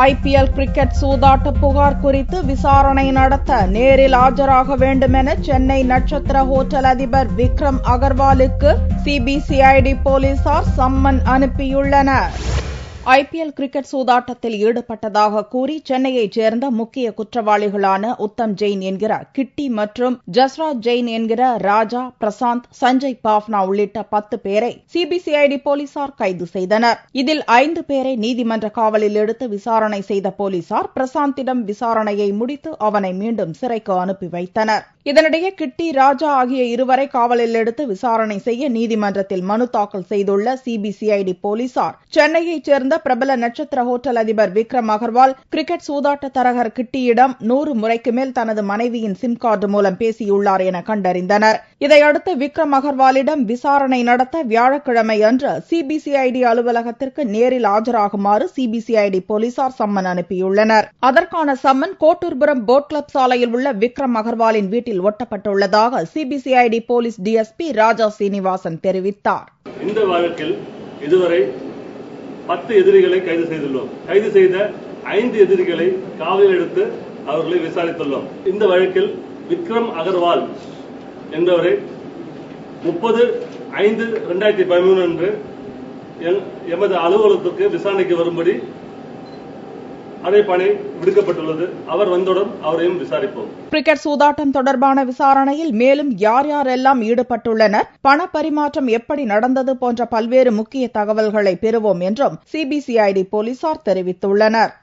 IPL cricket சூதாட்ட புகார் குறித்து விசாரணை நடத்த நேரில் ஆஜராக வேண்டுமென சென்னை நட்சத்திர ஹோட்டல் அதிபர் விக்ரம் அகர்வாலுக்கு CBCID போலீசார் சம்மன் அனுப்பியுள்ளனர். IPL கிரிக்கெட் சூதாட்டத்தில் ஈடுபட்டதாக கூறி சென்னையைச் சேர்ந்த முக்கிய குற்றவாளிகளான உத்தம் ஜெயின் என்கிற கிட்டி மற்றும் ஜஸ்ராஜ் ஜெயின் என்கிற ராஜா, பிரசாந்த், சஞ்சய் பாவ்னா உள்ளிட்ட 10 பேரை CBCID போலீசார் கைது செய்தனர். இதில் 5 பேரை நீதிமன்ற காவலில் எடுத்து விசாரணை செய்த போலீசார் பிரசாந்திடம் விசாரணையை முடித்து அவனை மீண்டும் சிறைக்கு அனுப்பி வைத்தனர். இதனிடையே கிட்டி, ராஜா ஆகிய இருவரை காவலில் எடுத்து விசாரணை செய்ய நீதிமன்றத்தில் மனு தாக்கல் செய்துள்ள CBCID போலீசார் சென்னையைச் சேர்ந்த பிரபல நட்சத்திர ஹோட்டல் அதிபர் விக்ரம் அகர்வால் கிரிக்கெட் சூதாட்ட தரகர் கிட்டியிடம் 100 முறைக்கு மேல் தனது மனைவியின் சிம் கார்டு மூலம் பேசியுள்ளார் என கண்டறிந்தனர். இதையடுத்து விக்ரம் அகர்வாலிடம் விசாரணை நடத்த வியாழக்கிழமை அன்று CBCID அலுவலகத்திற்கு நேரில் ஆஜராகுமாறு CBCID போலீசார் சம்மன் அனுப்பியுள்ளனர். அதற்கான சம்மன் கோட்டூர்புரம் போட் கிளப் சாலையில் உள்ள விக்ரம் அகர்வாலின் வீட்டில் ஒட்டப்பட்டுள்ளதாக CBCID போலீஸ் DSP ராஜா சீனிவாசன் தெரிவித்தார். இந்த வழக்கில் இதுவரை 10 எதிரிகளை கைது செய்துள்ளோம். கைது செய்த 5 எதிரிகளை காவலில் எடுத்து அவர்களை விசாரித்துள்ளோம். இந்த வழக்கில் விக்ரம் அகர்வால் என்பவரை 30/5/2013 அன்று எமது அலுவலகத்திற்கு விசாரணைக்கு வரும்படி அழைப்பாணை விடுக்கப்பட்டுள்ளது. அவர் வந்தவுடன் அவரையும் விசாரிப்போம். கிரிக்கெட் சூதாட்டம் தொடர்பான விசாரணையில் மேலும் யார் யாரெல்லாம் ஈடுபட்டுள்ளனர், பண பரிமாற்றம் எப்படி நடந்தது போன்ற பல்வேறு முக்கிய தகவல்களை பெறுவோம் என்றும் CBCID போலீசார் தெரிவித்துள்ளனர்.